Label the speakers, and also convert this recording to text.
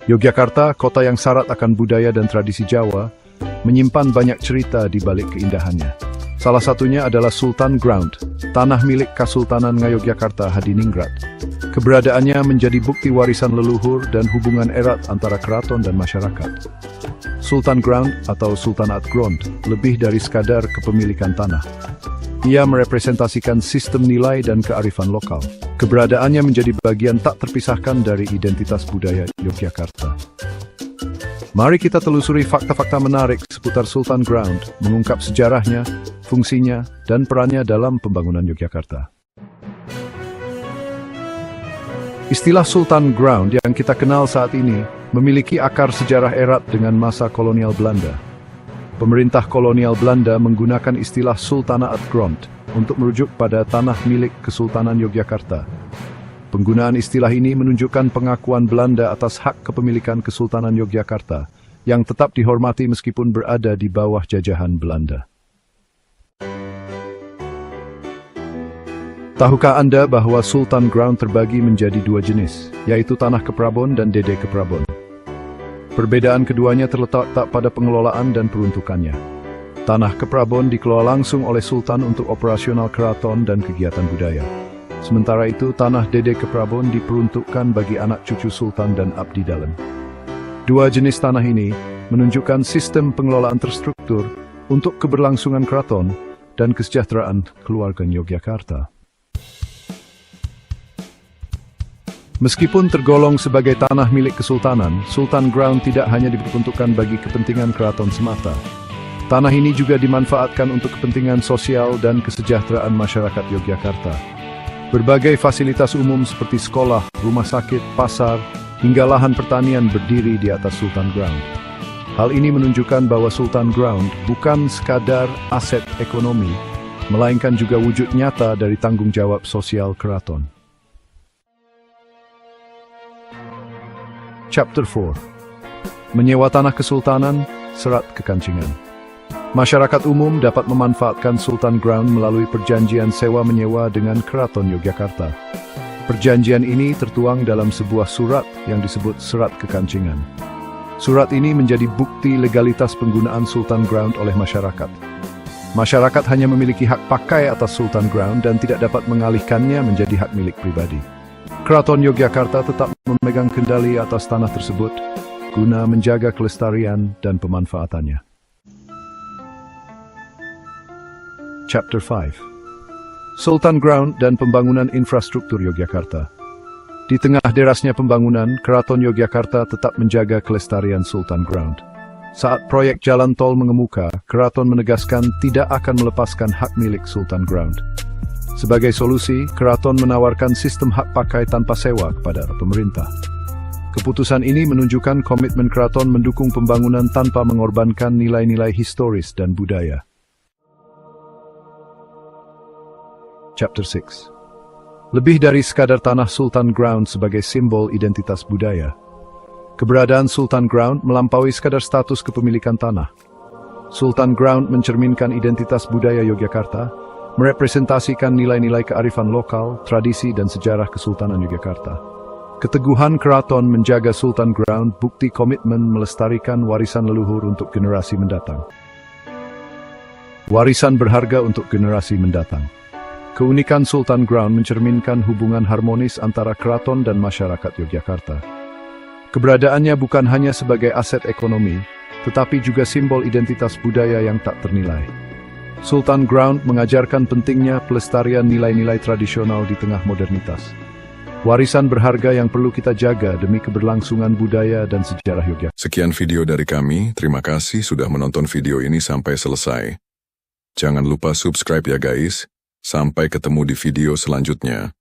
Speaker 1: Yogyakarta, kota yang syarat akan budaya dan tradisi Jawa, menyimpan banyak cerita di balik keindahannya. Salah satunya adalah Sultan Ground, tanah milik Kasultanan Ngayogyakarta Hadiningrat. Keberadaannya menjadi bukti warisan leluhur dan hubungan erat antara keraton dan masyarakat. Sultan Ground atau Sultanate Ground lebih dari sekadar kepemilikan tanah. Ia merepresentasikan sistem nilai dan kearifan lokal. Keberadaannya menjadi bagian tak terpisahkan dari identitas budaya Yogyakarta. Mari kita telusuri fakta-fakta menarik seputar Sultan Ground, mengungkap sejarahnya, fungsinya, dan perannya dalam pembangunan Yogyakarta. Istilah Sultan Ground yang kita kenal saat ini memiliki akar sejarah erat dengan masa kolonial Belanda. Pemerintah kolonial Belanda menggunakan istilah Sultanate Ground untuk merujuk pada tanah milik Kesultanan Yogyakarta. Penggunaan istilah ini menunjukkan pengakuan Belanda atas hak kepemilikan Kesultanan Yogyakarta yang tetap dihormati meskipun berada di bawah jajahan Belanda. Tahukah Anda bahwa Sultan Ground terbagi menjadi dua jenis, yaitu tanah keprabon dan dede keprabon? Perbedaan keduanya terletak pada pengelolaan dan peruntukannya. Tanah keprabon dikelola langsung oleh Sultan untuk operasional keraton dan kegiatan budaya. Sementara itu, tanah dede keprabon diperuntukkan bagi anak cucu Sultan dan abdi dalam. Dua jenis tanah ini menunjukkan sistem pengelolaan terstruktur untuk keberlangsungan keraton dan kesejahteraan keluarga Yogyakarta. Meskipun tergolong sebagai tanah milik kesultanan, Sultan Ground tidak hanya diperuntukkan bagi kepentingan keraton semata. Tanah ini juga dimanfaatkan untuk kepentingan sosial dan kesejahteraan masyarakat Yogyakarta. Berbagai fasilitas umum seperti sekolah, rumah sakit, pasar, hingga lahan pertanian berdiri di atas Sultan Ground. Hal ini menunjukkan bahwa Sultan Ground bukan sekadar aset ekonomi, melainkan juga wujud nyata dari tanggung jawab sosial keraton. Chapter 4. Menyewa tanah kesultanan, serat kekancingan. Masyarakat umum dapat memanfaatkan Sultan Ground melalui perjanjian sewa-menyewa dengan Keraton Yogyakarta. Perjanjian ini tertuang dalam sebuah surat yang disebut Serat Kekancingan. Surat ini menjadi bukti legalitas penggunaan Sultan Ground oleh masyarakat. Masyarakat hanya memiliki hak pakai atas Sultan Ground dan tidak dapat mengalihkannya menjadi hak milik pribadi. Keraton Yogyakarta tetap memegang kendali atas tanah tersebut guna menjaga kelestarian dan pemanfaatannya. Chapter 5. Sultan Ground dan pembangunan infrastruktur Yogyakarta. Di tengah derasnya pembangunan, Keraton Yogyakarta tetap menjaga kelestarian Sultan Ground. Saat proyek jalan tol mengemuka, Keraton menegaskan tidak akan melepaskan hak milik Sultan Ground. Sebagai solusi, Keraton menawarkan sistem hak pakai tanpa sewa kepada pemerintah. Keputusan ini menunjukkan komitmen Keraton mendukung pembangunan tanpa mengorbankan nilai-nilai historis dan budaya. Chapter 6. Lebih dari sekadar tanah Sultan Ground sebagai simbol identitas budaya. Keberadaan Sultan Ground melampaui sekadar status kepemilikan tanah. Sultan Ground mencerminkan identitas budaya Yogyakarta, merepresentasikan nilai-nilai kearifan lokal, tradisi, dan sejarah Kesultanan Yogyakarta. Keteguhan keraton menjaga Sultan Ground bukti komitmen melestarikan warisan leluhur untuk generasi mendatang. Warisan berharga untuk generasi mendatang. Keunikan Sultan Ground mencerminkan hubungan harmonis antara keraton dan masyarakat Yogyakarta. Keberadaannya bukan hanya sebagai aset ekonomi, tetapi juga simbol identitas budaya yang tak ternilai. Sultan Ground mengajarkan pentingnya pelestarian nilai-nilai tradisional di tengah modernitas. Warisan berharga yang perlu kita jaga demi keberlangsungan budaya dan sejarah Yogyakarta.
Speaker 2: Sekian video dari kami, terima kasih sudah menonton video ini sampai selesai. Jangan lupa subscribe ya guys, sampai ketemu di video selanjutnya.